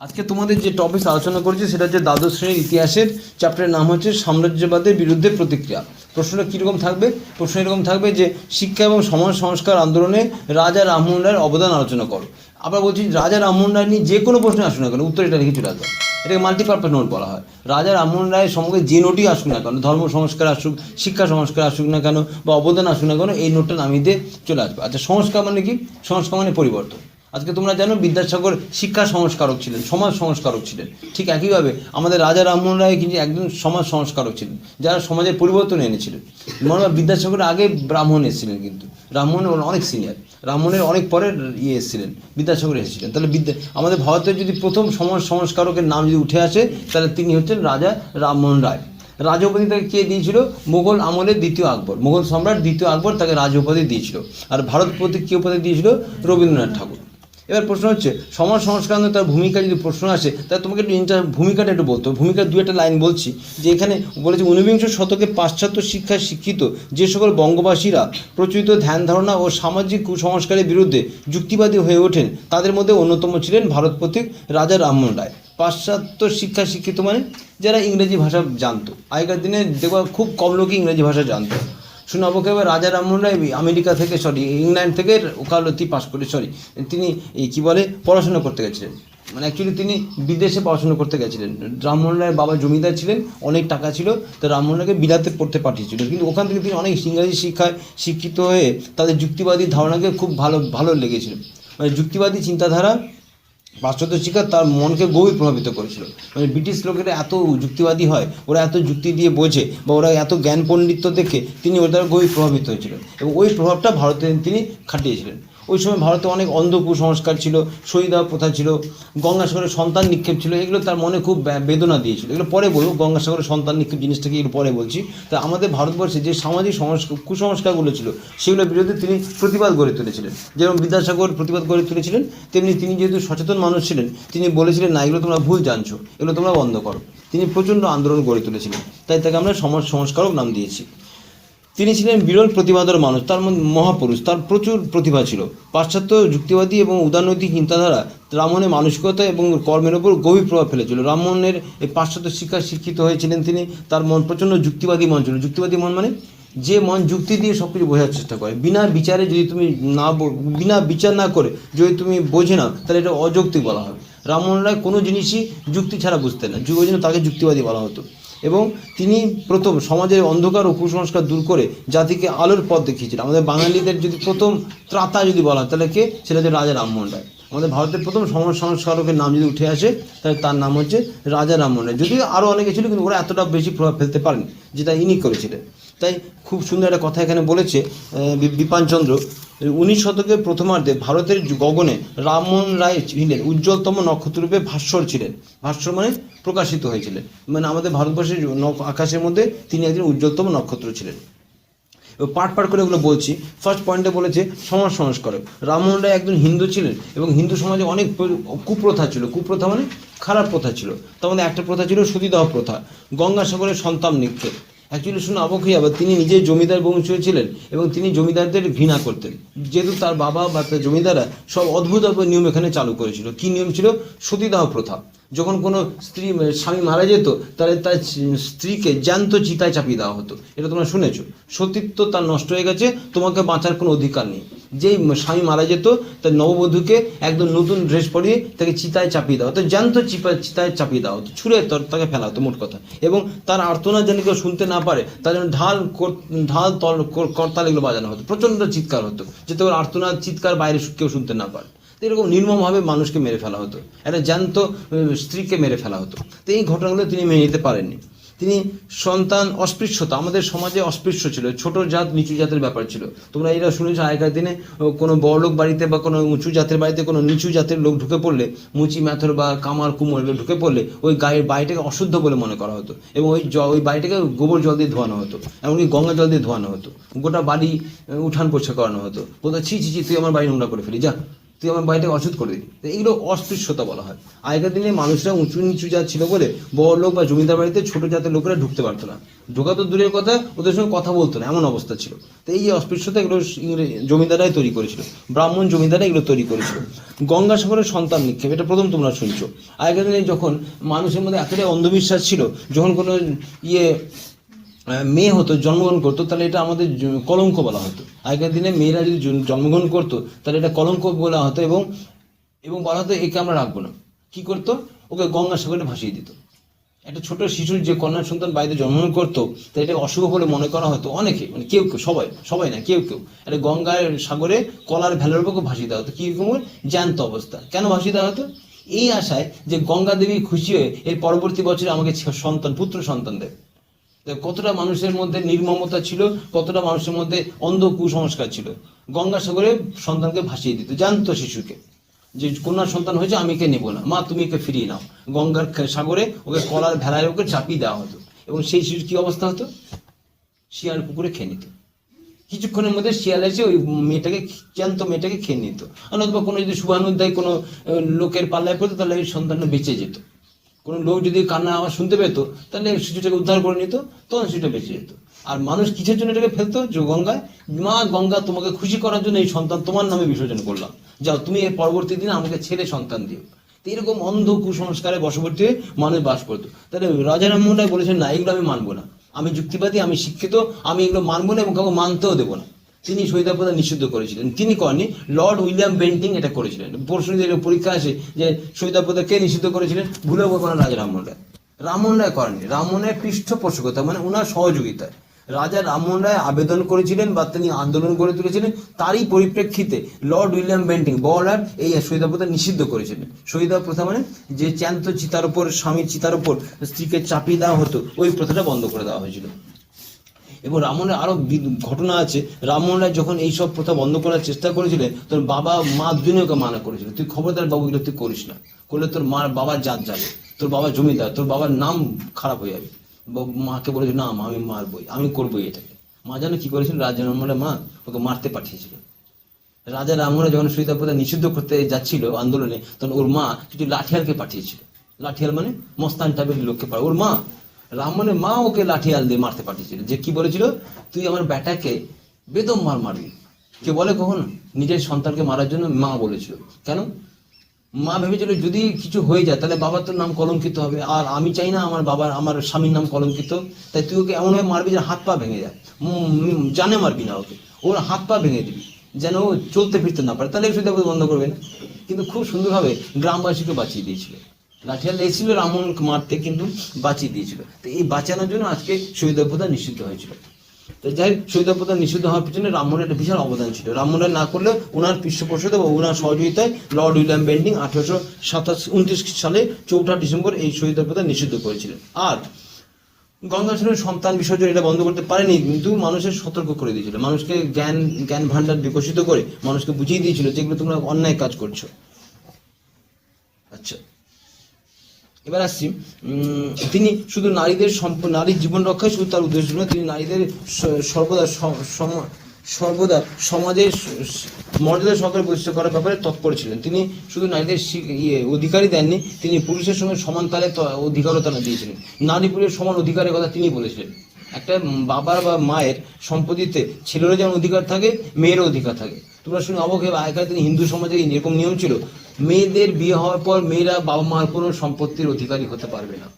আজকে তোমাদের যে টপিক আলোচনা করছি সেটা হচ্ছে দ্বাদশ শ্রেণীর ইতিহাসের চ্যাপ্টারের নাম হচ্ছে সাম্রাজ্যবাদের বিরুদ্ধে প্রতিক্রিয়া। প্রশ্নটা কীরকম থাকবে? প্রশ্ন এরকম থাকবে যে শিক্ষা এবং সমাজ সংস্কার আন্দোলনে রাজা রামমোহন রায়ের অবদান আলোচনা করো। আবার বলছি রাজা রামমোহন রায় নিয়ে যে কোনো প্রশ্ন আসুক না কেন উত্তর এটা লিখে চলে আসবে। এটাকে মাল্টিপারপাস নোট বলা হয়। রাজা রামমোহন রায়ের সম্পর্কে যে নোটই আসুক না কেন, ধর্ম সংস্কার আসুক, শিক্ষা সংস্কার আসুক না কেন, বা অবদান আসুক না কেন, এই নোটটা নামিয়ে দিয়ে চলে আসবে। আচ্ছা, সংস্কার মানে কি? সংস্কার মানে পরিবর্তন। আজকে তোমরা জানো বিদ্যাসাগর শিক্ষা সংস্কারক ছিলেন, সমাজ সংস্কারক ছিলেন। ঠিক একইভাবে আমাদের রাজা রামমোহন রায় কিন্তু একজন সমাজ সংস্কারক ছিলেন, যারা সমাজের পরিবর্তন এনেছিলেন। মনে হয় বিদ্যাসাগরের আগে ব্রাহ্মণ এসেছিলেন, কিন্তু রামমোহন অনেক সিনিয়র, রামমোহনের অনেক পরে এসেছিলেন, বিদ্যাসাগর এসেছিলেন। তাহলে আমাদের ভারতের যদি প্রথম সমাজ সংস্কারকের নাম যদি উঠে আসে তাহলে তিনি হচ্ছেন রাজা রামমোহন রায়। রাজ উপাধি তাকে কে দিয়েছিল? মুঘল আমলের দ্বিতীয় আকবর, মুঘল সম্রাট দ্বিতীয় আকবর তাকে রাজ উপাধি দিয়েছিল। আর ভারত প্রতি কী উপাধি দিয়েছিল? রবীন্দ্রনাথ ঠাকুর। এবার প্রশ্ন হচ্ছে সমাজ সংস্কার তার ভূমিকা যদি প্রশ্ন আসে তাহলে তোমাকে একটু ভূমিকাটা একটু বলতে হবে। ভূমিকার দু একটা লাইন বলছি, যে এখানে বলেছে ঊনবিংশ শতকে পাশ্চাত্য শিক্ষায় শিক্ষিত যে সকল বঙ্গবাসীরা প্রচলিত ধ্যান ধারণা ও সামাজিক কুসংস্কারের বিরুদ্ধে যুক্তিবাদী হয়ে ওঠেন তাদের মধ্যে অন্যতম ছিলেন ভারতপথিক রাজা রামমোহন রায়। পাশ্চাত্য শিক্ষা শিক্ষিত মানে যারা ইংরেজি ভাষা জানতো। আগেকার দিনে দেখবা খুব কম লোকই ইংরেজি ভাষা জানতো। শুনে অবাক হবে, রাজা রামমোহন রায় আমেরিকা থেকে ইংল্যান্ড থেকে ওকালতি পাশ করে তিনি কী বলে পড়াশোনা করতে গেছিলেন। মানে অ্যাকচুয়ালি তিনি বিদেশে পড়াশোনা করতে গেছিলেন। রামমোহন রায়ের বাবা জমিদার ছিলেন, অনেক টাকা ছিল, তো রামমোহন রায়কে বিলাতে পড়তে পাঠিয়েছিল। কিন্তু ওখান থেকে তিনি অনেক ইংরাজি শিক্ষায় শিক্ষিত হয়ে তাদের যুক্তিবাদী ধারণাকে খুব ভালো লেগেছিল। মানে যুক্তিবাদী চিন্তাধারা পাশ্চাত্য শিক্ষা তার মনকে গভীর প্রভাবিত করেছিল। মানে ব্রিটিশ লোকেরা এত যুক্তিবাদী হয়, ওরা এত যুক্তি দিয়ে বোঝে, বা ওরা এত জ্ঞান পণ্ডিত্য দেখে তিনি ওর দ্বারা গভীর প্রভাবিত হয়েছিলেন এবং ওই প্রভাবটা ভারতে তিনি খাটিয়েছিলেন। ওই সময় ভারতে অনেক অন্ধ কুসংস্কার ছিল, সতীদাহ প্রথা ছিল, গঙ্গাসাগরের সন্তান নিক্ষেপ ছিল। এগুলো তার মনে খুব বেদনা দিয়েছিল। এগুলো পরে বলবো, গঙ্গাসাগরের সন্তান নিক্ষেপ জিনিসটাকে এগুলো পরে বলছি। তা আমাদের ভারতবর্ষে যে সামাজিক কুসংস্কারগুলো ছিল সেগুলোর বিরুদ্ধে তিনি প্রতিবাদ গড়ে তুলেছিলেন। যেরকম বিদ্যাসাগর প্রতিবাদ গড়ে তুলেছিলেন, তেমনি তিনি যেহেতু সচেতন মানুষ ছিলেন তিনি বলেছিলেন না, এগুলো তোমরা ভুল জানছো, এগুলো তোমরা বন্ধ করো। তিনি প্রচণ্ড আন্দোলন গড়ে তুলেছিলেন, তাই তাকে আমরা সমাজ সংস্কারক নাম দিয়েছি। তিনি ছিলেন বিরল প্রতিবাদের মানুষ, তার মধ্যে মহাপুরুষ, তার প্রচুর প্রতিভা ছিল। পাশ্চাত্য যুক্তিবাদী এবং উদারনৈতিক চিন্তাধারা রামমোহনের মানসিকতা এবং কর্মের ওপর গভীর প্রভাব ফেলেছিল। রামমোহনের এই পাশ্চাত্য শিক্ষায় শিক্ষিত হয়েছিলেন তিনি, তার মন প্রচণ্ড যুক্তিবাদী মন ছিল। যুক্তিবাদী মন মানে যে মন যুক্তি দিয়ে সব কিছু বোঝার চেষ্টা করে, বিনা বিচারে যদি তুমি বিনা বিচার না করে যদি তুমি বোঝে না তাহলে এটা অযৌক্তিক বলা হবে। রামমোহন রায় কোনো জিনিসই যুক্তি ছাড়া বুঝতেন না, ওই জন্য তাকে যুক্তিবাদী বলা হতো। এবং তিনি প্রথম সমাজের অন্ধকার ও কুসংস্কার দূর করে জাতিকে আলোর পথ দেখিয়েছিলেন। আমাদের বাঙালিদের যদি প্রথম ত্রাতা যদি বলা তাহলে কে? সেটা হচ্ছে রাজা রামমোহন রায়। আমাদের ভারতের প্রথম সমাজ সংস্কারকের নাম যদি উঠে আসে তাহলে তার নাম হচ্ছে রাজা রামমোহন রায়। যদিও আরও অনেকে ছিল কিন্তু ওরা এতটা বেশি প্রভাব ফেলতে পারেনি যেটা ইনি করেছিলেন। তাই খুব সুন্দর একটা কথা এখানে বলেছে বিপানচন্দ্র, 19 শতকের প্রথমার্ধে ভারতের গগনে রামমোহন রায় ছিলেন উজ্জ্বলতম নক্ষত্ররূপে ভাস্বর ছিলেন। ভাস্বর মানে প্রকাশিত হয়েছিলেন, মানে আমাদের ভারতবর্ষের আকাশের মধ্যে তিনি একজন উজ্জ্বলতম নক্ষত্র ছিলেন। পার্ট করে ওগুলো বলছি। ফার্স্ট পয়েন্টে বলেছে সমাজ সংস্কারক। রামমোহন রায় একজন হিন্দু ছিলেন এবং হিন্দু সমাজে অনেক কুপ্রথা ছিল। কুপ্রথা মানে খারাপ প্রথা ছিল। তার মধ্যে একটা প্রথা ছিল সতীদাহ প্রথা, গঙ্গাসাগরের সন্তান নিক্ষেপ। অ্যাকচুয়ালি শুনে অবাক হয়ে যাবে, তিনি নিজে জমিদার বংশীয় ছিলেন এবং তিনি জমিদারদের ঘৃণা করতেন, যেহেতু তার বাবা বা তার জমিদাররা সব অদ্ভুত নিয়ম এখানে চালু করেছিল। কী নিয়ম ছিল? সতীদাহ প্রথা। যখন কোনো স্বামী মারা যেত তাহলে তার স্ত্রীকে জ্যান্ত চিতায় চাপিয়ে দেওয়া হতো। এটা তোমরা শুনেছো। সতীত্ব তার নষ্ট হয়ে গেছে, তোমাকে বাঁচার কোনো অধিকার নেই। যেই স্বামী মারা যেত তার নববধূকে একদম নতুন ড্রেস পরিয়ে তাকে চিতায় চাপিয়ে দেওয়া হতো, জ্যান্ত চিতায় চাপিয়ে দেওয়া হতো, ছুঁড়ে তাকে ফেলা হতো মোট কথা। এবং তার আর্তনাদ যেন কেউ শুনতে না পারে তার জন্য ঢাল করতাল এগুলো বাজানো হতো, প্রচণ্ড চিৎকার হতো যাতে ওর আর্তনাদ চিৎকার বাইরে কেউ শুনতে না পারে। এরকম নির্মমভাবে মানুষকে মেরে ফেলা হতো, একটা জ্যান্ত স্ত্রীকে মেরে ফেলা হতো। তো এই ঘটনাগুলো তিনি মেনে নিতে পারেননি। তিনি সন্তান অস্পৃশ্যতা, আমাদের সমাজে অস্পৃশ্য ছিল, ছোট জাত নিচু জাতের ব্যাপার ছিল। তোমরা এরা শুনেছো আগেকার দিনে কোনো বড়লোক বাড়িতে বা কোনো উঁচু জাতের বাড়িতে কোনো নিচু জাতের লোক ঢুকে পড়লে, মুচি ম্যাথর বা কামার কুমোর ঢুকে পড়লে ওই গায়ের বাড়িটাকে অশুদ্ধ বলে মনে করা হতো এবং ওই বাড়িটাকে গোবর জল দিয়ে ধোয়ানো হতো, এমনকি গঙ্গা জল দিয়ে ধোয়ানো হতো। গোটা বাড়ি উঠান পোছা করানো হতো। বলতো ছি ছি ছি, তুই আমার বাড়ি নোংরা করে ফেলি, যা তুই আমার বাড়িটাকে অশুদ্ধ করে দিবি। তো এগুলো অস্পৃশ্যতা বলা হয়। আগেকার দিনে মানুষরা উঁচু নিচু জাত ছিল বলে বড় লোক বা জমিদার বাড়িতে ছোট জাতের লোকেরা ঢুকতে পারতো না, ঢোকা তো দূরের কথা, ওদের সঙ্গে কথা বলতো না, এমন অবস্থা ছিল। তো এই যে অস্পৃশ্যতা, এগুলো জমিদারাই তৈরি করেছিল, ব্রাহ্মণ জমিদারা এগুলো তৈরি করেছিল। গঙ্গাসাগরের সন্তান নিক্ষেপ, এটা প্রথম তোমরা শুনছো। আগেকার দিনে যখন মানুষের মধ্যে এতটাই অন্ধবিশ্বাস ছিল, যখন কোনো মেয়ে হতো, জন্মগ্রহণ করতো, তাহলে এটা আমাদের কলঙ্ক বলা হতো। আগেকার দিনে মেয়েরা যদি জন্মগ্রহণ করতো তাহলে এটা কলঙ্ক বলা হতো, এবং বলা হতো একে আমরা রাখবো না। কি করতো? ওকে গঙ্গাসাগরে ভাসিয়ে দিত। একটা ছোট শিশুর যে কন্যা সন্তান বাড়িতে জন্মগ্রহণ করতো, তাই এটা অশুভ বলে মনে করা হতো। অনেকে, মানে কেউ কেউ, সবাই না, কেউ এটা গঙ্গার সাগরে কলার ভেলার উপর ভাসিয়ে দেওয়া হতো। কীরকম? জ্যান্ত অবস্থা। কেন ভাসিয়ে দেওয়া হতো? এই আশায় যে গঙ্গা দেবী খুশি হয়ে এর পরবর্তী বছরে আমাকে পুত্র সন্তান দেবে। কতটা মানুষের মধ্যে নির্মমতা ছিল, কতটা মানুষের মধ্যে অন্ধ কুসংস্কার ছিল। গঙ্গাসাগরে সন্তানকে ভাসিয়ে দিত, জানতো শিশুকে যে কন্যা সন্তান হয়েছে, আমি একে নেবো না, মা তুমি একে ফিরিয়ে নাও। গঙ্গার সাগরে ওকে কলার ভেলায় ওকে চাপিয়ে দেওয়া হতো, এবং সেই শিশুর কি অবস্থা হতো? শিয়াল পুকুরে খেয়ে নিত। কিছুক্ষণের মধ্যে শিয়াল এসে ওই জ্যান্ত মেয়েটাকে খেয়ে নিত। অথবা কোনো যদি শুভানুধ্যায় কোনো লোকের পাল্লায় পড়তো, তাহলে ওই সন্তানটা বেঁচে যেত। কোনো লোক যদি কান্না আওয়াজ শুনতে পেত, তাহলে শিশুটাকে উদ্ধার করে নিত, তখন শিশুটা বেঁচে যেত। আর মানুষ কিসের জন্য এটাকে ফেলতো? যে গঙ্গায়, মা গঙ্গা তোমাকে খুশি করার জন্য এই সন্তান তোমার নামে বিসর্জন করলাম, যাও তুমি এর পরবর্তী দিনে আমাকে ছেলে সন্তান দিও। তো এরকম অন্ধ কুসংস্কারে বশবর্তী হয়ে মানুষ বাস করতো। তাহলে রাজা রামমোহন রায় বলেছেন, না, এগুলো আমি মানবো না, আমি যুক্তিবাদী, আমি শিক্ষিত, আমি এগুলো মানবো না এবং কাউকে মানতেও দেবো না। তিনি সহিদার প্রথা নিষিদ্ধ করেছিলেন। তিনি করেননি, লর্ড উইলিয়াম বেন্টিং এটা করেছিলেন। প্রশ্ন পরীক্ষা আসে যে সহিদার প্রথা কে নিষিদ্ধ করেছিলেন, ভুলে বলবো না, রাজা রামমোহন রায়। রামমোহন রায় করেননি, রামমোহনের পৃষ্ঠপোষকতা মানে ওনার সহযোগিতায় রাজা রামমোহন রায় আবেদন করেছিলেন বা তিনি আন্দোলন করে তুলেছিলেন। তারই পরিপ্রেক্ষিতে লর্ড উইলিয়াম বেন্টিং বড়লাট এই সহিদার প্রথা নিষিদ্ধ করেছিলেন। সহিদার প্রথা মানে যে চ্যান্ত চিতার উপর, স্বামীর চিতার উপর স্ত্রীকে চাপিয়ে দেওয়া হতো, ওই প্রথাটা বন্ধ করে দেওয়া হয়েছিল। এবং রামমোহনের আরো ঘটনা আছে। রামমোহন রায় যখন এইসব প্রথা বন্ধ করার চেষ্টা করেছিলেন, তোর বাবা মা দুজনে ওকে মানা করেছিল, তুই খবরদার বাবু এগুলো তুই করিস না, করলে তোর বাবার জাত যাবে, তোর বাবা জমিদার, তোর বাবার নাম খারাপ হয়ে যাবে। মাকে বলেছিল, না মা, আমি মারবই, আমি করবোই এটাকে। মা জানো কি করেছিল? রাজা রামমোহন রায় মা ওকে মারতে পাঠিয়েছিল। রাজা রামমোহন রায় যখন সহিদার প্রথা নিষিদ্ধ করতে যাচ্ছিল আন্দোলনে, তখন ওর মা কিছু লাঠিয়ালকে পাঠিয়েছিল। লাঠিয়াল মানে মস্তান টাইপের লোককে পাঠায়। ওর মা, রামমোহনের মা ওকে লাঠিয়াল দিয়ে মারতে পাঠিয়েছিল। যে কি বলেছিল? তুই আমার বেটাকে বেদম মারবি। কে বলে কখনো? নিজের সন্তানকে মারার জন্য মা বলেছিল। কেন? মা ভেবেছিল যদি কিছু হয়ে যায় তাহলে বাবার তোর নাম কলঙ্কিত হবে, আর আমি চাই না আমার স্বামীর নাম কলঙ্কিত। তাই তুই ওকে এমনভাবে মারবি যে হাত পা ভেঙে যায়, জানে মারবি না, ওকে ওর হাত পা ভেঙে দিবি যেন ও চলতে ফিরতে না পারে, তাহলে সেটা বন্ধ করবে না। কিন্তু খুব সুন্দরভাবে গ্রামবাসীকে বাঁচিয়ে দিয়েছিল। লাঠিয়াল এসেছিল রামমোহনকে মারতে, কিন্তু বাঁচিয়ে দিয়েছিল। তো এই বাঁচানোর জন্য আজকে সহিদার প্রথা নিষিদ্ধ হয়েছিল। তো যাই হোক, সহিদার প্রথা নিষিদ্ধ হওয়ার পিছনে রামমোহনের একটা বিশাল অবদান ছিল। রামমোহন রায় না করলে ওনার পৃষ্ঠপোষকতা বা ওনার সহযোগিতায় লর্ড উইলিয়াম বেন্টিং 1829 সালে 4 ডিসেম্বর এই সহিদার প্রথা নিষিদ্ধ করেছিলেন। আর গঙ্গাসাগরের সন্তান বিসর্জন এটা বন্ধ করতে পারেনি, কিন্তু মানুষের সতর্ক করে দিয়েছিল, মানুষকে জ্ঞান ভান্ডার বিকশিত করে মানুষকে বুঝিয়ে দিয়েছিল যেগুলো তোমরা অন্যায় কাজ করছো। আচ্ছা, এবার আসছি, তিনি শুধু নারীর জীবন রক্ষায় শুধু তার উদ্দেশ্য নয়, তিনি নারীদের সর্বদা সমাজের মর্যাদা সহকারে প্রতিষ্ঠা করার ব্যাপারে তৎপর ছিলেন। তিনি শুধু নারীদের অধিকারই দেননি, তিনি পুরুষের সঙ্গে সমান তালে অধিকারও তারা দিয়েছিলেন। নারী পুরুষের সমান অধিকারের কথা তিনি বলেছিলেন। একটা বাবার বা মায়ের সম্পত্তিতে ছেলেরও যেমন অধিকার থাকে, মেয়েরও অধিকার থাকে। তোমরা শুনে অবাক হবে, আগেকার দিনে হিন্দু সমাজে এরকম নিয়ম ছিল, মেয়েদের বিয়ে হওয়ার পর মেয়েরা বাবা মার কোনো সম্পত্তির অধিকারী হতে পারবে না।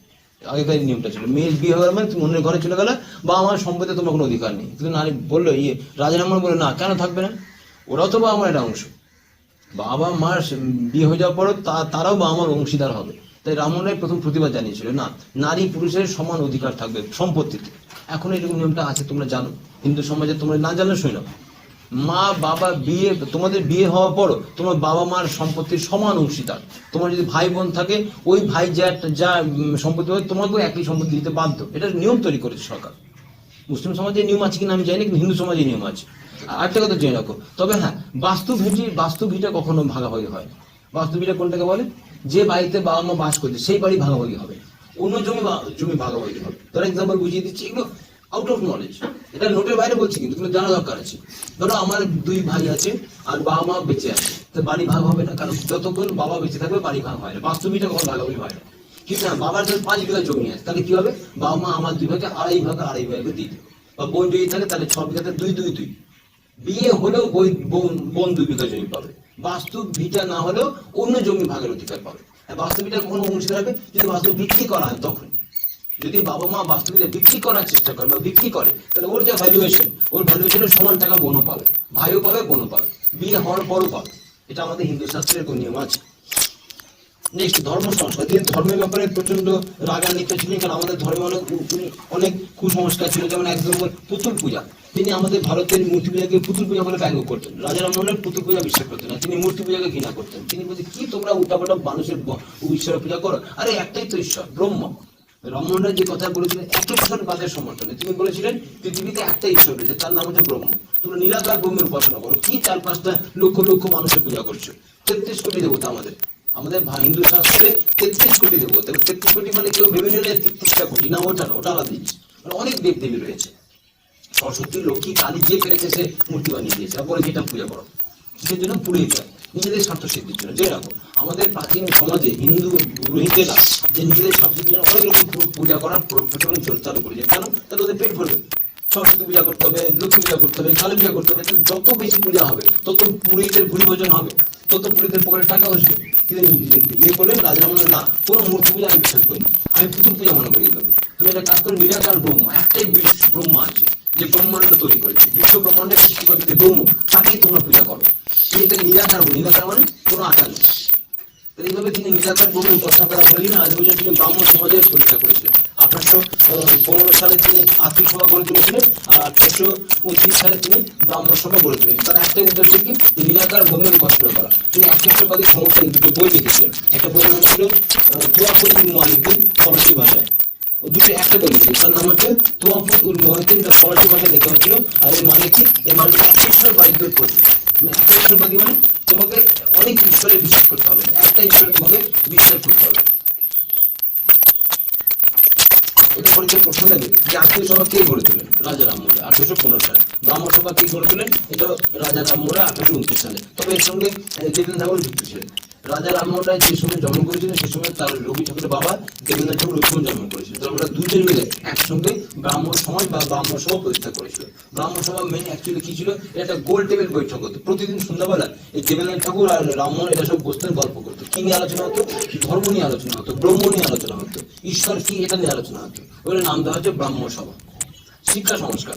আগেকার নিয়মটা ছিল, মেয়ের বিয়ে হওয়ার মানে তুমি অন্যের ঘরে চলে গেলে বাবা মার সম্পত্তিতে তোমার কোনো অধিকার নেই। কিন্তু নারী বললো, রাজা রামমোহন বলে, না, কেন থাকবে না, ওরাও তো বাবা মার একটা অংশ, বাবা মার বিয়ে হয়ে যাওয়ার পরও তারাও বাবা মার অংশীদার হবে। তাই রামমোহন রায় প্রথম প্রতিবাদ জানিয়েছিল, না, নারী পুরুষের সমান অধিকার থাকবে সম্পত্তিতে। এখন এরকম নিয়মটা আছে, তোমরা জানো, হিন্দু সমাজে তোমরা না জানো শুনো, মা বাবা তোমাদের বিয়ে হওয়ার পরও তোমার বাবা মার সম্পত্তির সমান অংশীদার। তোমার যদি ভাই বোন থাকে, ওই ভাই যা সম্পত্তি হয় তোমাকেও একই সম্পত্তি দিতে বাধ্য। এটা নিয়ম তৈরি করেছে সরকার। মুসলিম সমাজে নিয়ম আছে কিনা আমি জানি না, কিন্তু হিন্দু সমাজে নিয়ম আছে। আরেকটা কথা জেনে রাখো, তবে হ্যাঁ, বাস্তু ভিটা কখনো ভাগাভাগি হয় না। বাস্তু ভিটা কোনটাকে বলে? যে বাড়িতে বাবা মা বাস করছে সেই বাড়ি ভাগাভাগি হবে, অন্য জমি ভাগাভাগি হবে। ধরো এক্সাম্পল বুঝিয়ে দিচ্ছি, এগুলো আউট অফ নলেজ, এটা নোটের বাইরে বলছি, কিন্তু জানা দরকার আছে। ধরো আমার 2 ভাই আছে আর বাবা মা বেঁচে আছে, তো বাড়ি ভাগ হবে না, কারণ যতক্ষণ বাবা বেঁচে থাকবে বাড়ি ভাগ হয় না, বাস্তবিকটা কখন ভাগাভাগি হয় না। কিন্তু না, বাবার যদি 5 বিঘা জমি আছে, তাহলে কি হবে, বাবা মা আমার 2 ভাগে আড়াই ভাগে দিয়ে দেবে। বা বোন যদি থাকে তাহলে 6 বিঘাতে 2 বিয়ে হলেও বোন 2 বিঘা জমি পাবে, বাস্তব ভিটা না হলেও অন্য জমি ভাগের অধিকার পাবে। বাস্তবিকটা কখনো অংশীদার হবে যদি বাস্তব বিক্রি করা হয় তখন। যদি বাবা মা বাস্তবিকটা বিক্রি করার চেষ্টা করে বা বিক্রি করে, তাহলে ওর যা ভ্যালুয়েশন, ওর ভ্যালুয়েশনের সমান টাকা বোনও পাবে, ভাইও পাবে, বোনও পাবে, বিয়ে হওয়ার পরও পাবে। এটা আমাদের হিন্দু শাস্ত্রের কোন নিয়ম আছে। নেক্সট, ধর্ম সংস্কার। তিনি ধর্মের ব্যাপারে প্রচন্ড রাগান্বিত ছিলেন, কারণ আমাদের ধর্মে অনেক কুসংস্কার ছিল। যেমন এক নম্বর পুতুল পূজা। তিনি আমাদের ভারতের মূর্তি পূজাকে পুতুল পূজা বলে ব্যঙ্গ করতেন। রাজা রামমোহনের পুতুল পূজা বিশ্বাস করতেন না, তিনি মূর্তি পূজাকে ঘৃণা করতেন। তিনি বলছেন, কি তোমরা উল্টাপাল্টা মানুষের ঈশ্বরের পূজা করো, আরে একটাই তো ঈশ্বর, ব্রহ্ম। রামমোহন রায় যে কথা বলেছিলেন 100% সমর্থনে, তিনি বলেছিলেন পৃথিবীতে একটা ঈশ্বর রয়েছে, তার নাম হচ্ছে ব্রহ্ম। তোমরা নিরাকার ব্রহ্মের উপাসনা করো, কি 4-5টা লক্ষ লক্ষ মানুষের পূজা করছো। 33 কোটি দেবতা আমাদের হিন্দু শাস্ত্রে 33 কোটি দেবতা। 33 কোটি মানে কেউ ভেবে নিলে 33টা কোটি না, ওটা আলাদা জিনিস। মানে অনেক দেব দেবী রয়েছে। সরস্বতী, লক্ষ্মী, কালী যে পেরেছে সে মূর্তি বানিয়ে দিয়েছে, বলে যেটা পূজা করো, কিসের জন্য, পুড়িয়ে যায় নিজেদের স্বার্থ সিদ্ধির জন্য। যেরকম আমাদের প্রাচীন সমাজে হিন্দু রোহিতেরা যে নিজেদের স্বার্থ সিদ্ধির জন্য অনেক রকম পূজা করার প্রচলন চালু করেছে। কেন? তাহলে ওদের পেট ভরবে। সরস্বতী পূজা করতে হবে, লক্ষ্মী পূজা করতে হবে, কালী পূজা করতে হবে। যত বেশি পূজা হবে তত পুরোহিতের ভুরি ভোজন হবে, তত পুরোহিতের পকেটে টাকা আসবে। কিন্তু ইয়ে করলেন রাজা রামমোহন, না, কোনো মূর্তি পূজা আমি বিশ্বাস করি, আমি পুতুল পূজা মনে করি। তুমি একটা কাজ করে, নিরাকার ব্রহ্ম, একটাই ব্রহ্ম আছে যে ব্রহ্মাণ্ড তৈরি করেছে, বিশ্ব ব্রহ্মাণ্ডের সৃষ্টি করতে ব্রহ্ম, তাকেই তোমরা পূজা করো। তিনি তাকে নিরাকার মানে কোনো আকার নেই। এইভাবে তিনি নিরাকার ব্রহ্মের উপাসনা করা ফলে আজ পর্যন্ত তিনি ব্রাহ্ম সমাজের পরীক্ষা করেছিলেন। 1815 সালে তিনি আত্মিক সভা গড়ে তুলেছিলেন, আর 1829 সালে তিনি ব্রাহ্ম সভা গড়ে তুলেছিলেন। তার একটাই উদ্দেশ্য কি, নিরাকার ব্রহ্মের উপাসনা করা। তিনি একশোবাদী সমর্থন 2টো বই লিখেছিলেন। একটা বইয়ের নাম ছিল তুয়াফুল মুআল্লিকিন, ফরাসি ভাষায়। একটা বই লিখেছিলেন, তার নাম হচ্ছে তুয়াফুল মুআল্লিকিন, যা ফরাসি ভাষায় লেখা হয়েছিল। আর এর মানে কি, এর মানে ঈশ্বরবাদীদের প্রতি। ঈশ্বরবাদী মানে তোমাকে অনেক ঈশ্বরে বিশ্বাস করতে হবে, একটা ঈশ্বরে তোমাকে বিশ্বাস করতে হবে। এটা পরীক্ষার প্রশ্ন দেবে যে আত্মীয় সভা কে গড়ে তোলেন? রাজা রামমোহন 1815 সালে। ব্রাহ্ম সভা কে গড়ে তোলেন? এটা রাজা রামমোহন 1829 সালে। তবে এর সঙ্গে দেবেন্দ্র ঠাকুর যুক্ত ছিলেন। রাজা রামমোহন রায় যে সময় জন্ম করেছিলেন সে সময় তার রবি ঠাকুরের বাবা দেবেন্দ্র ঠাকুর লক্ষ্মণ জন্ম করেছিলেন। তারা ওরা দুজন মিলে একসঙ্গে ব্রাহ্ম সমাজ বা ব্রাহ্ম সভা প্রতিষ্ঠা করেছিল। ব্রাহ্ম সভা মেন অ্যাকচুয়ালি কি ছিল, এটা একটা গোল টেবিল বৈঠক হতো প্রতিদিন সন্ধ্যাবেলা। এই দেবেন্দ্র ঠাকুর আর রামমোহন এটা সব বসতেন, গল্প করতো। কি নিয়ে আলোচনা হতো? ধর্ম নিয়ে আলোচনা হতো, ব্রহ্ম নিয়ে আলোচনা হতো, ঈশ্বর কি এটা নিয়ে আলোচনা হতো। ওর নাম দেওয়া হচ্ছে ব্রাহ্ম সভা। শিক্ষা সংস্কার,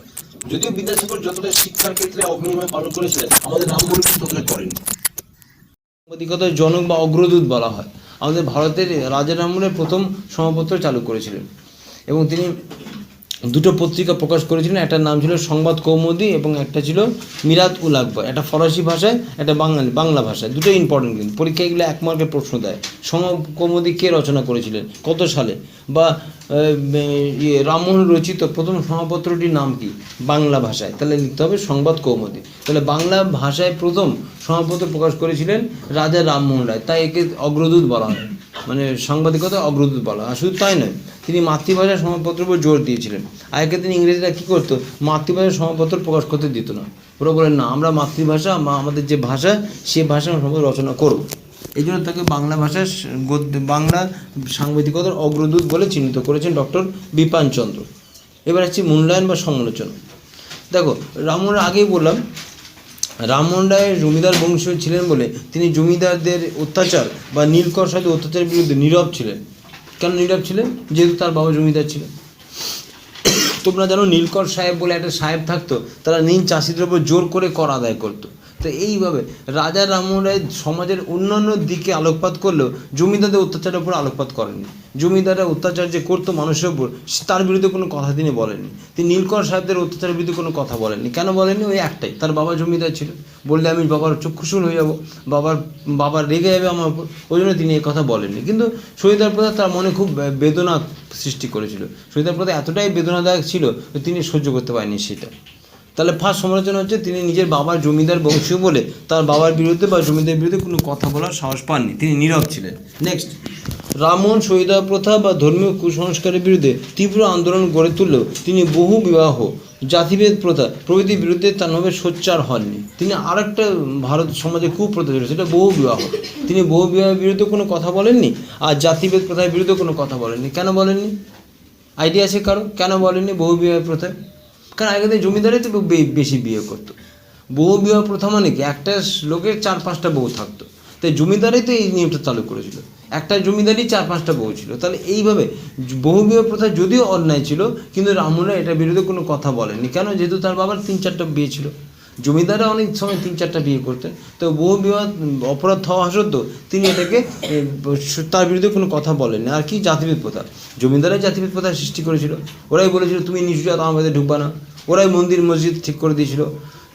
যদিও বিদ্যাসাগর যতটা শিক্ষার ক্ষেত্রে অগ্রণী পালন করেছিলেন, আমাদের রামমোহন ততটা করেনি। সাংবাদিকতার জনক বা অগ্রদূত বলা হয়। আমাদের ভারতের রাজা রামমোহনের প্রথম সমাপত্র চালু করেছিলেন এবং তিনি 2টো পত্রিকা প্রকাশ করেছিলেন। একটার নাম ছিল সংবাদ কৌমুদি এবং একটা ছিল মিরাত উল আকবর। একটা ফরাসি ভাষায়, একটা বাংলা ভাষায়। দুটো ইম্পর্টেন্ট, কিন্তু পরীক্ষায় এগুলো 1 মার্কের প্রশ্ন দেয়। সংবাদ কৌমুদি কে রচনা করেছিলেন, কত সালে, বা রামমোহন রচিত প্রথম সমাপত্রটির নাম কি, বাংলা ভাষায়, তাহলে লিখতে হবে সংবাদ কৌমুদি। তাহলে বাংলা ভাষায় প্রথম সমাপত্র প্রকাশ করেছিলেন রাজা রামমোহন রায়, তাই একে অগ্রদূত বলা হয়, মানে সাংবাদিকতা অগ্রদূত বলা হয়। শুধু তাই নয়, তিনি মাতৃভাষার সমাপত্রের উপর জোর দিয়েছিলেন। আগে তিনি ইংরেজরা কী করতো, মাতৃভাষার সমাপত্র প্রকাশ করতে দিত না। ওরা বলেন, না, আমরা মাতৃভাষা বা আমাদের যে ভাষা সে ভাষায় সমাপত্র রচনা করব। এই জন্য তাকে বাংলা ভাষার বাংলা সাংবাদিকতার অগ্রদূত বলে চিহ্নিত করেছেন ডক্টর বিপান চন্দ্র। এবার আসছি মূল্যায়ন বা সমালোচনা। দেখো, রামমোহন আগেই বললাম, রামমোহন রায় জমিদার বংশীয় ছিলেন বলে তিনি জমিদারদের অত্যাচার বা নীলকর সাথে অত্যাচারের বিরুদ্ধে নীরব ছিলেন। কেন নীরব ছিলেন? যেহেতু তার বাবা জমিদার ছিলেন। তোমরা জানো, নীলকর সাহেব বলে একটা সাহেব থাকতো, তারা নীল চাষিদের উপর জোর করে কর আদায় করতো। তো এইভাবে রাজা রামমোহন রায় সমাজের অন্যান্য দিকে আলোকপাত করলেও জমিদারদের অত্যাচারের উপর আলোকপাত করেননি। জমিদাররা অত্যাচার যে করতো মানুষের উপর, তার বিরুদ্ধে কোনো কথা তিনি বলেননি। তিনি নীলকর সাহেবদের অত্যাচারের বিরুদ্ধে কোনো কথা বলেননি। কেন বলেননি? ওই একটাই, তার বাবা জমিদার ছিল, বললে আমি বাবার চক্ষুশূল হয়ে যাবো, বাবার রেগে যাবে আমার উপর, ওই জন্য তিনি এই কথা বলেননি। কিন্তু শহীদার প্রথা তার মনে খুব বেদনা সৃষ্টি করেছিল। শহীদার প্রথা এতটাই বেদনাদায়ক ছিল যে তিনি সহ্য করতে পারেননি সেটা। তাহলে ফার্স্ট সমালোচনা হচ্ছে, তিনি নিজের বাবার জমিদার বংশীয় বলে তার বাবার বিরুদ্ধে বা জমিদারের বিরুদ্ধে কোনো কথা বলার সাহস পাননি, তিনি নীরব ছিলেন। নেক্সট, রামমোহন শহীদা প্রথা বা ধর্মীয় কুসংস্কারের বিরুদ্ধে তীব্র আন্দোলন গড়ে তুললেও তিনি বহু বিবাহ জাতিভেদ প্রথা প্রভৃতির বিরুদ্ধে তার নামে সোচ্চার হননি। তিনি আরেকটা ভারত সমাজে কুপ্রথা ছিল, সেটা বহু বিবাহ। তিনি বহু বিবাহের বিরুদ্ধে কোনো কথা বলেননি, আর জাতিভেদ প্রথার বিরুদ্ধে কোনো কথা বলেননি। কেন বলেননি? আইডিয়া আছে কারো কেন বলেননি বহু বিবাহ প্রথায়? কারণ আগের জমিদারাই তো বেশি বিয়ে করতো। বহু বিবাহ প্রথা মানে কি, একটা লোকের 4-5টা বউ থাকতো, তাই জমিদারাই তো এই নিয়মটা চালু করেছিল। একটা জমিদারই 4-5টা বউ ছিল। তাহলে এইভাবে বহু বিবাহ প্রথা যদিও অন্যায় ছিল, কিন্তু রামমোহন এটার বিরুদ্ধে কোনো কথা বলেননি। কেন? যেহেতু তার বাবার 3-4টা বিয়ে ছিল। জমিদাররা অনেক সময় 3-4টা বিয়ে করতেন, তো বহু বিবাহ অপরাধ হওয়া সত্ত্বেও তিনি এটাকে তার বিরুদ্ধে কোনো কথা বলেননি। আর কি জাতিভেদ প্রথা, জমিদারাই জাতিভেদ প্রথা সৃষ্টি করেছিল। ওরাই বলেছিল তুমি নিচু জাত, আমাদের ঢুকবা না। ওরাই মন্দির মসজিদ ঠিক করে দিয়েছিল।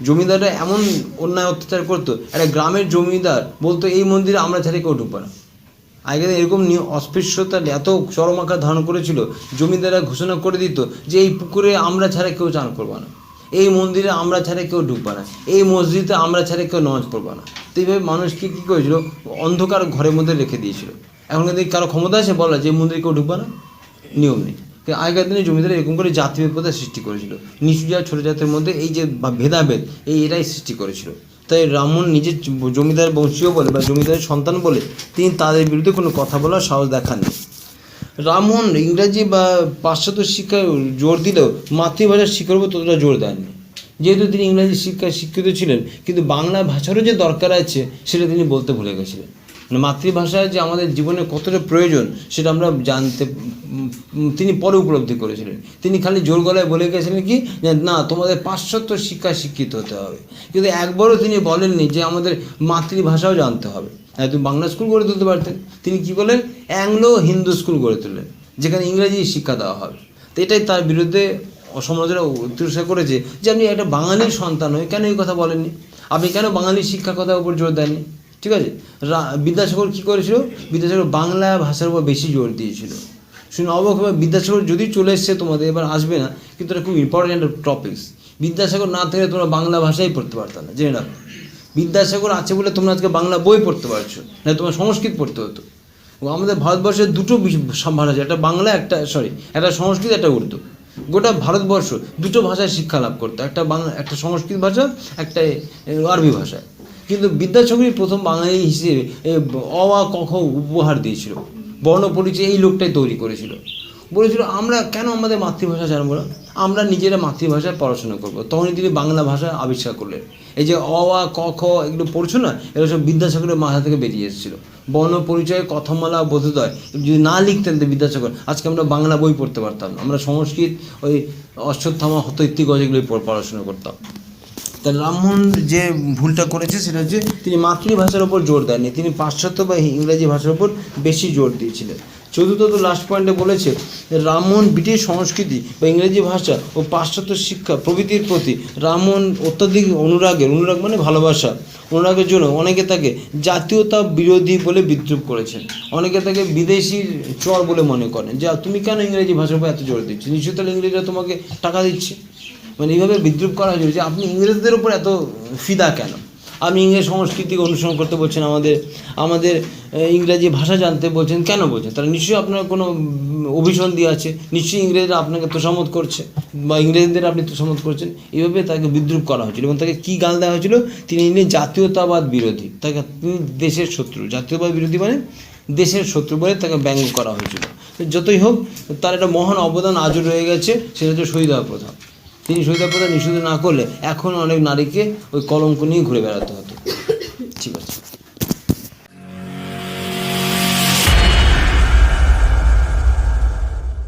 জমিদাররা এমন অন্যায় অত্যাচার করতো, একটা গ্রামের জমিদার বলতো এই মন্দিরে আমরা ছাড়া কেউ ঢুকবে না। আগে এরকম অস্পৃশ্যতা এত চরম আকার ধারণ করেছিল, জমিদাররা ঘোষণা করে দিত যে এই পুকুরে আমরা ছাড়া কেউ চান করবে না, এই মন্দিরে আমরা ছাড়া কেউ ঢুকবে না, এই মসজিদে আমরা ছাড়া কেউ নামাজ পড়বে না। তো এইভাবে মানুষকে কী করেছিল, অন্ধকার ঘরের মধ্যে রেখে দিয়েছিল। এখন কিন্তু কারো ক্ষমতা আছে বলা যে মন্দিরে কেউ ঢুকবে না? নিয়ম নেই। আগেকার দিনে জমিদার এরকম করে জাতিভেদ প্রথা সৃষ্টি করেছিল। নিচু জাত ছোটো জাতের মধ্যে এই যে ভেদাভেদ, এটাই সৃষ্টি করেছিল। তাই রামমোহন নিজের জমিদার বংশীয় বলে বা জমিদারের সন্তান বলে তিনি তাদের বিরুদ্ধে কোনো কথা বলার সাহস দেখাননি। রামমোহন ইংরাজি বা পাশ্চাত্য শিক্ষায় জোর দিলেও মাতৃভাষার শিক্ষার উপর ততটা জোর দেননি। যেহেতু তিনি ইংরাজি শিক্ষায় শিক্ষিত ছিলেন, কিন্তু বাংলা ভাষারও যে দরকার আছে সেটা তিনি বলতে ভুলে গেছিলেন। মানে মাতৃভাষা যে আমাদের জীবনে কতটা প্রয়োজন সেটা আমরা তিনি পরে উপলব্ধি করেছিলেন। তিনি খালি জোর গলায় বলে গেছিলেন কি, যে না তোমাদের পাশ্চাত্য শিক্ষায় শিক্ষিত হতে হবে, কিন্তু একবারও তিনি বলেননি যে আমাদের মাতৃভাষাও জানতে হবে। তুমি বাংলা স্কুল গড়ে তুলতে পারতেন। তিনি কি বলেন, অ্যাংলো হিন্দু স্কুল গড়ে তুললেন, যেখানে ইংরাজি শিক্ষা দেওয়া হবে। তো এটাই তার বিরুদ্ধে সমালোচনা উৎসাহ করেছে যে আপনি একটা বাঙালির সন্তান হয়ে কেন এই কথা বলেননি, আপনি কেন বাঙালি শিক্ষা কথার উপর জোর দেননি। ঠিক আছে, বিদ্যাসাগর কী করেছিল, বিদ্যাসাগর বাংলা ভাষার উপর বেশি জোর দিয়েছিল। শুনে অবাক হবে, বিদ্যাসাগর যদি চলে এসছে তোমাদের, এবার আসবে না, কিন্তু এটা খুব ইম্পর্টেন্ট টপিকস। বিদ্যাসাগর না থাকলে তোমরা বাংলা ভাষাই পড়তে পারতো না, জেনে রাখো। বিদ্যাসাগর আছে বলে তোমরা আজকে বাংলা বই পড়তে পারছো, না তোমার সংস্কৃত পড়তে হতো। আমাদের ভারতবর্ষের দুটো ভাষা আছে, একটা বাংলা, একটা সংস্কৃত, একটা উর্দু। গোটা ভারতবর্ষ দুটো ভাষায় শিক্ষা লাভ করতো, একটা বাংলা, একটা সংস্কৃত ভাষা, একটা আরবি ভাষা। কিন্তু বিদ্যাসাগরই প্রথম বাঙালি হিসেবে অ আ ক খ উপহার দিয়েছিল, বর্ণ পরিচয় এই লোকটাই তৈরি করেছিল। বলেছিল আমরা কেন আমাদের মাতৃভাষা জানবো না, আমরা নিজেরা মাতৃভাষায় পড়াশোনা করবো। তখনই তিনি বাংলা ভাষা আবিষ্কার করলেন। এই যে অ আ ক খ এগুলো পড়ছো না, এগুলো সব বিদ্যাসাগরের মাথা থেকে বেরিয়ে এসেছিলো। বর্ণ পরিচয়, কথামালা, বোধোদয় যদি না লিখতেন বিদ্যাসাগর, আজকে আমরা বাংলা বই পড়তে পারতাম না, আমরা সংস্কৃত ওই অশ্বত্থামা হতৈত্তিগজ এগুলো পড়াশোনা করতাম। তা রামমোহন যে ভুলটা করেছে সেটা হচ্ছে তিনি মাতৃভাষার ওপর জোর দেননি, তিনি পাশ্চাত্য বা ইংরাজি ভাষার ওপর বেশি জোর দিয়েছিলেন। চতুর্থত লাস্ট পয়েন্টে বলেছে, রামমোহন ব্রিটিশ সংস্কৃতি বা ইংরেজি ভাষা ও পাশ্চাত্য শিক্ষা প্রভৃতির প্রতি রামমোহন অত্যাধিক অনুরাগ মানে ভালোবাসা, অনুরাগের জন্য অনেকে তাকে জাতীয়তা বিরোধী বলে বিদ্রূপ করেছেন। অনেকে তাকে বিদেশির চর বলে মনে করেন, যে তুমি কেন ইংরেজি ভাষার উপর এত জোর দিচ্ছ, নিশ্চয়ই তাহলে ইংরেজরা তোমাকে টাকা দিচ্ছে। মানে এইভাবে বিদ্রূপ করা হয়েছে যে আপনি ইংরেজদের উপর এত ফিদা কেন, আপনি ইংরেজ সংস্কৃতিকে অনুসরণ করতে বলছেন, আমাদের ইংরাজি ভাষা জানতে বলছেন, কেন বলছেন? তারা নিশ্চয়ই আপনার কোনো অভিসন্ধি আছে, নিশ্চয়ই ইংরেজরা আপনাকে তোষামত করছে বা ইংরেজদের আপনি তোষামত করছেন। এইভাবে তাকে বিদ্রূপ করা হয়েছিল এবং তাকে কী গাল দেওয়া হয়েছিল, তিনি জাতীয়তাবাদ বিরোধী, তাকে তিনি দেশের শত্রু। জাতীয়তাবাদ বিরোধী মানে দেশের শত্রু বলে তাকে ব্যঙ্গ করা হয়েছিল। যতই হোক, তার একটা মহান অবদান আজও রয়ে গেছে, সেটা হচ্ছে শহীদা প্রথা। তিনি শহীদা প্রথা নিষিদ্ধ না করলে এখন অনেক নারীকে ওই কলঙ্ক নিয়ে ঘুরে বেড়াতে হতো।